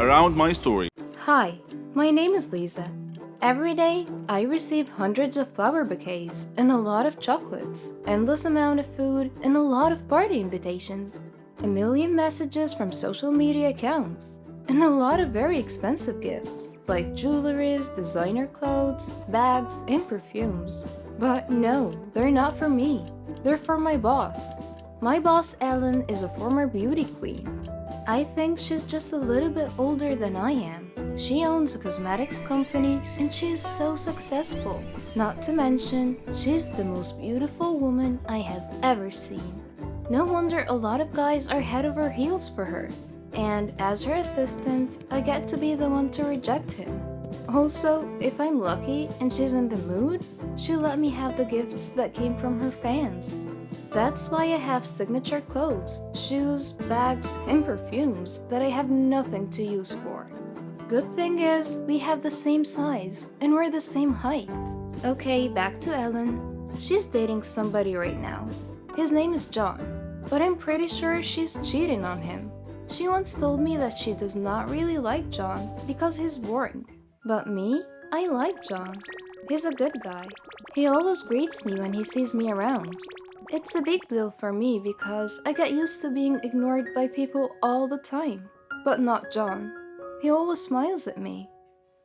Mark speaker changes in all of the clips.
Speaker 1: around my story.
Speaker 2: Hi, my name is Lisa. Every day, I receive hundreds of flower bouquets and a lot of chocolates, endless amount of food, and a lot of party invitations, a million messages from social media accounts, and a lot of very expensive gifts like jewelries, designer clothes, bags, and perfumes. But no, they're not for me. They're for my boss. My boss, Ellen, is a former beauty queen. I think she's just a little bit older than I am. She owns a cosmetics company and she is so successful. Not to mention, she's the most beautiful woman I have ever seen. No wonder a lot of guys are head over heels for her. And as her assistant, I get to be the one to reject him. Also, if I'm lucky and she's in the mood, she'll let me have the gifts that came from her fans. That's why I have signature clothes, shoes, bags, and perfumes that I have nothing to use for. Good thing is, we have the same size, and we're the same height. Okay, back to Ellen. She's dating somebody right now. His name is John, but I'm pretty sure she's cheating on him. She once told me that she does not really like John because he's boring. But me, I like John. He's a good guy. He always greets me when he sees me around. It's a big deal for me because I get used to being ignored by people all the time. But not John. He always smiles at me.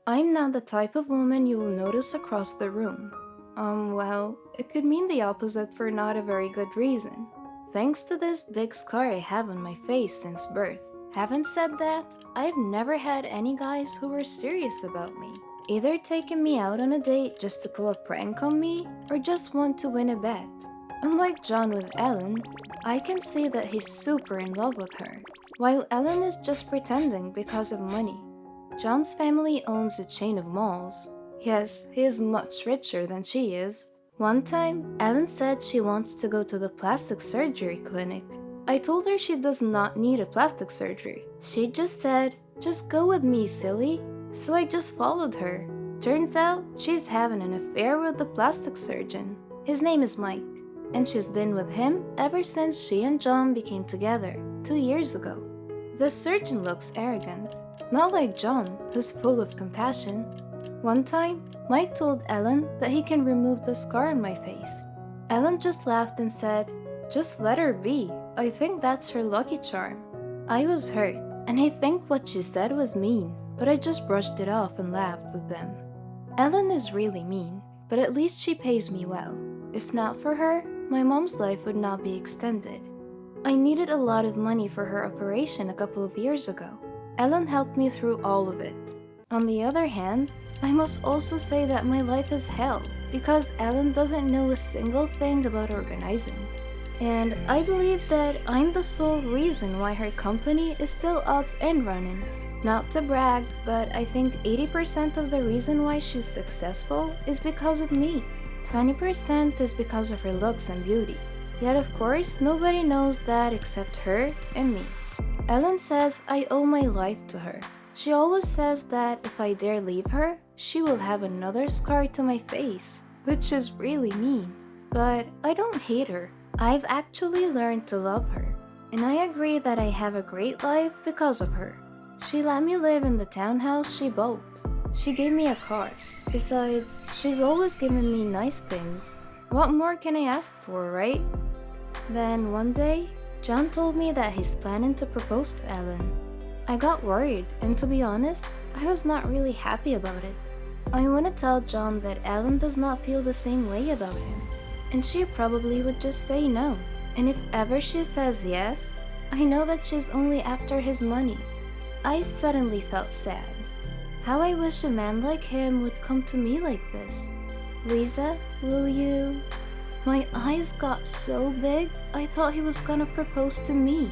Speaker 2: I'm not the type of woman you will notice across the room. Well, it could mean the opposite for not a very good reason. Thanks to this big scar I have on my face since birth. Having said that, I've never had any guys who were serious about me. Either taking me out on a date just to pull a prank on me, or just want to win a bet. Unlike John with Ellen, I can see that he's super in love with her, while Ellen is just pretending because of money. John's family owns a chain of malls. Yes, he is much richer than she is. One time, Ellen said she wants to go to the plastic surgery clinic. I told her she does not need a plastic surgery. She just said, "Just go with me, silly." So I just followed her. Turns out, she's having an affair with the plastic surgeon. His name is Mike, and she's been with him ever since she and John became together 2 years ago. The surgeon looks arrogant, not like John, who's full of compassion. One time, Mike told Ellen that he can remove the scar on my face. Ellen just laughed and said, "Just let her be. I think that's her lucky charm." I was hurt, and I think what she said was mean, but I just brushed it off and laughed with them. Ellen is really mean, but at least she pays me well. If not for her, my mom's life would not be extended. I needed a lot of money for her operation a couple of years ago. Ellen helped me through all of it. On the other hand, I must also say that my life is hell because Ellen doesn't know a single thing about organizing. And I believe that I'm the sole reason why her company is still up and running. Not to brag, but I think 80% of the reason why she's successful is because of me. 20% is because of her looks and beauty. Yet of course, nobody knows that except her and me. Ellen says I owe my life to her. She always says that if I dare leave her, she will have another scar to my face, which is really mean. But I don't hate her. I've actually learned to love her, and I agree that I have a great life because of her. She let me live in the townhouse she bought. She gave me a car. Besides, she's always given me nice things. What more can I ask for, right? Then one day, John told me that he's planning to propose to Ellen. I got worried, and to be honest, I was not really happy about it. I want to tell John that Ellen does not feel the same way about him, and she probably would just say no. And if ever she says yes, I know that she's only after his money. I suddenly felt sad. How I wish a man like him would come to me like this. "Lisa, will you..." My eyes got so big, I thought he was gonna propose to me.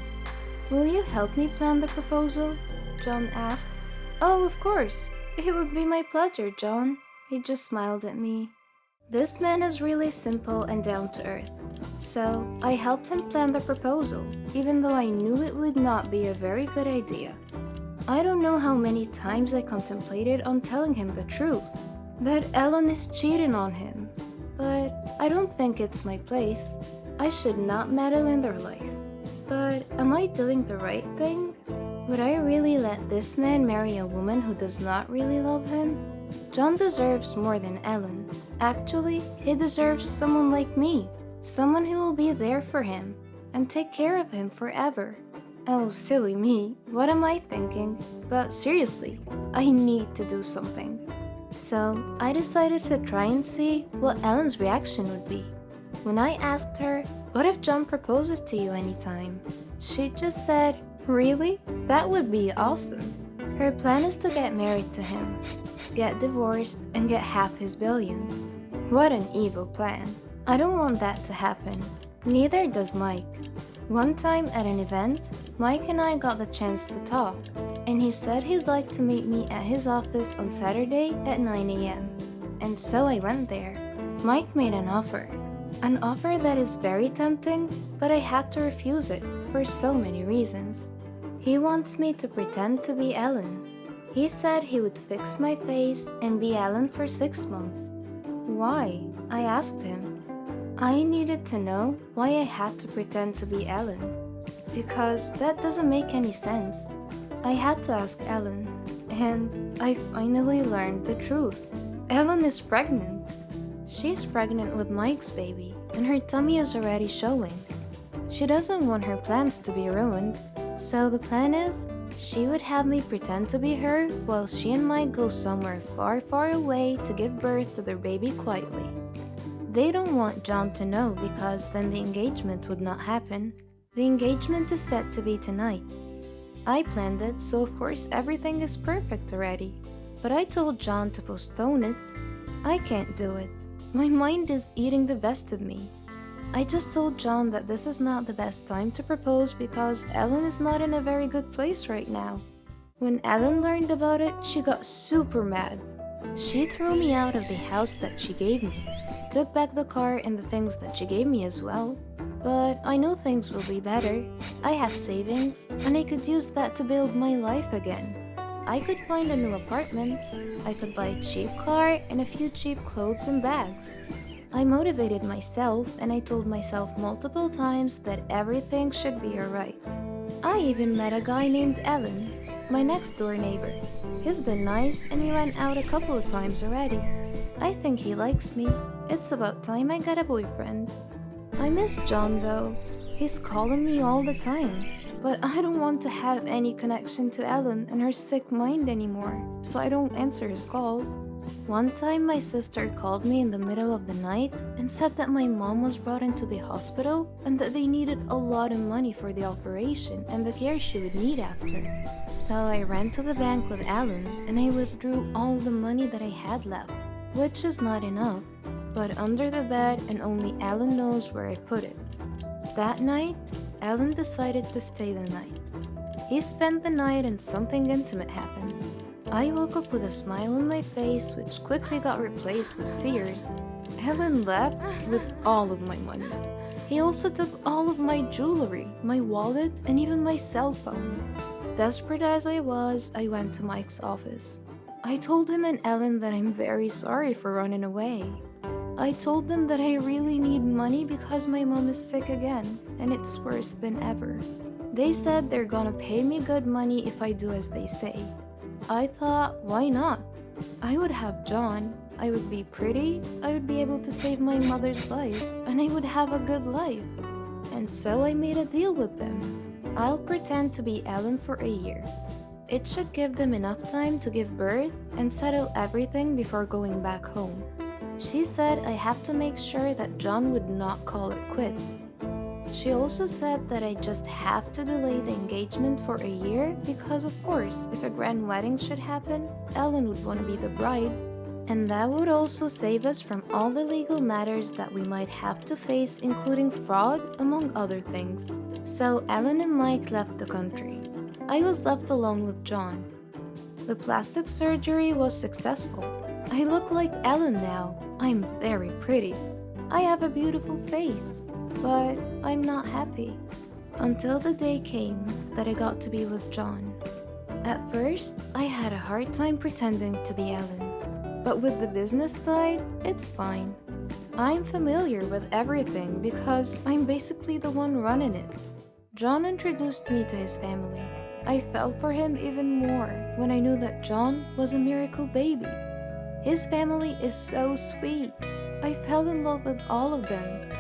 Speaker 2: "Will you help me plan the proposal?" John asked. "Oh, of course. It would be my pleasure, John." He just smiled at me. This man is really simple and down to earth. So, I helped him plan the proposal, even though I knew it would not be a very good idea. I don't know how many times I contemplated on telling him the truth, that Ellen is cheating on him. But I don't think it's my place. I should not meddle in their life. But am I doing the right thing? Would I really let this man marry a woman who does not really love him? John deserves more than Ellen. Actually, he deserves someone like me, someone who will be there for him and take care of him forever. Oh, silly me, what am I thinking? But seriously, I need to do something. So, I decided to try and see what Ellen's reaction would be. When I asked her, "What if John proposes to you anytime?" she just said, "Really? That would be awesome." Her plan is to get married to him, get divorced, and get half his billions. What an evil plan. I don't want that to happen. Neither does Mike. One time at an event, Mike and I got the chance to talk, and he said he'd like to meet me at his office on Saturday at 9 a.m. And so I went there. Mike made an offer that is very tempting, but I had to refuse it for so many reasons. He wants me to pretend to be Ellen. He said he would fix my face and be Ellen for 6 months. Why? I asked him. I needed to know why I had to pretend to be Ellen, because that doesn't make any sense. I had to ask Ellen, and I finally learned the truth. Ellen is pregnant. She's pregnant with Mike's baby, and her tummy is already showing. She doesn't want her plans to be ruined, so the plan is she would have me pretend to be her while she and Mike go somewhere far, far away to give birth to their baby quietly. They don't want John to know because then the engagement would not happen. The engagement is set to be tonight. I planned it, so of course everything is perfect already. But I told John to postpone it. I can't do it. My mind is eating the best of me. I just told John that this is not the best time to propose because Ellen is not in a very good place right now. When Ellen learned about it, she got super mad. She threw me out of the house that she gave me, took back the car and the things that she gave me as well. But I know things will be better. I have savings, and I could use that to build my life again. I could find a new apartment, I could buy a cheap car and a few cheap clothes and bags. I motivated myself and I told myself multiple times that everything should be alright. I even met a guy named Alan, my next door neighbor. He's been nice and we went out a couple of times already. I think he likes me. It's about time I got a boyfriend. I miss John though. He's calling me all the time. But I don't want to have any connection to Ellen and her sick mind anymore, so I don't answer his calls. One time my sister called me in the middle of the night and said that my mom was brought into the hospital and that they needed a lot of money for the operation and the care she would need after. So I ran to the bank with Ellen and I withdrew all the money that I had left, which is not enough, but under the bed and only Ellen knows where I put it. That night, Ellen decided to stay the night. He spent the night and something intimate happened. I woke up with a smile on my face which quickly got replaced with tears. Ellen left with all of my money. He also took all of my jewelry, my wallet, and even my cell phone. Desperate as I was, I went to Mike's office. I told him and Ellen that I'm very sorry for running away. I told them that I really need money because my mom is sick again, and it's worse than ever. They said they're gonna pay me good money if I do as they say. I thought, why not? I would have John, I would be pretty, I would be able to save my mother's life, and I would have a good life. And so I made a deal with them. I'll pretend to be Ellen for a year. It should give them enough time to give birth and settle everything before going back home. She said I have to make sure that John would not call it quits. She also said that I just have to delay the engagement for a year because of course, if a grand wedding should happen, Ellen would want to be the bride. And that would also save us from all the legal matters that we might have to face, including fraud, among other things. So Ellen and Mike left the country. I was left alone with John. The plastic surgery was successful. I look like Ellen now. I'm very pretty. I have a beautiful face, but I'm not happy. Until the day came that I got to be with John. At first, I had a hard time pretending to be Ellen. But with the business side, it's fine. I'm familiar with everything because I'm basically the one running it. John introduced me to his family. I fell for him even more when I knew that John was a miracle baby. His family is so sweet. I fell in love with all of them.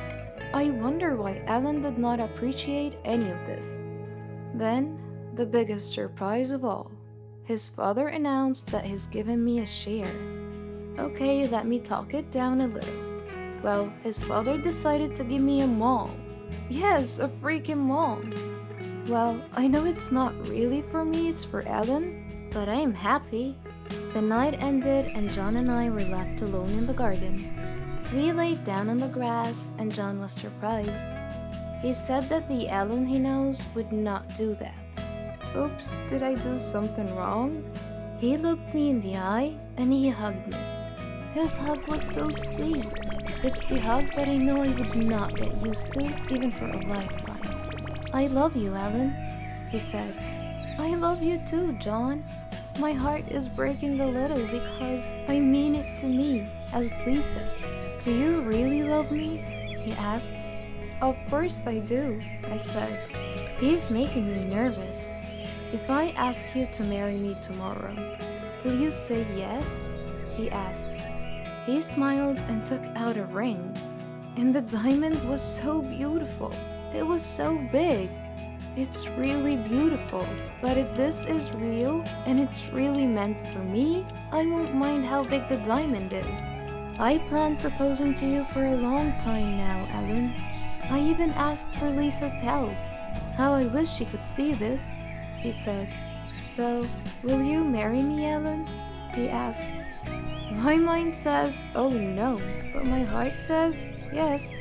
Speaker 2: I wonder why Alan did not appreciate any of this. Then, the biggest surprise of all. His father announced that he's given me a share. Okay, let me talk it down a little. Well, his father decided to give me a mall. Yes, a freaking mall. Well, I know it's not really for me, it's for Ellen, but I am happy. The night ended and John and I were left alone in the garden. We laid down on the grass and John was surprised. He said that the Ellen he knows would not do that. Oops, did I do something wrong? He looked me in the eye and he hugged me. His hug was so sweet. It's the hug that I know I would not get used to even for a lifetime. I love you, Ellen, he said. I love you too, John. My heart is breaking a little because I mean it to me as Lisa. Do you really love me? He asked. Of course I do, I said. He's making me nervous. If I ask you to marry me tomorrow, will you say yes? He asked. He smiled and took out a ring. And the diamond was so beautiful. It was so big. It's really beautiful. But if this is real and it's really meant for me, I won't mind how big the diamond is. I planned proposing to you for a long time now, Ellen. I even asked for Lisa's help. How I wish she could see this, he said. So, will you marry me, Ellen? He asked. My mind says, oh no, but my heart says, yes.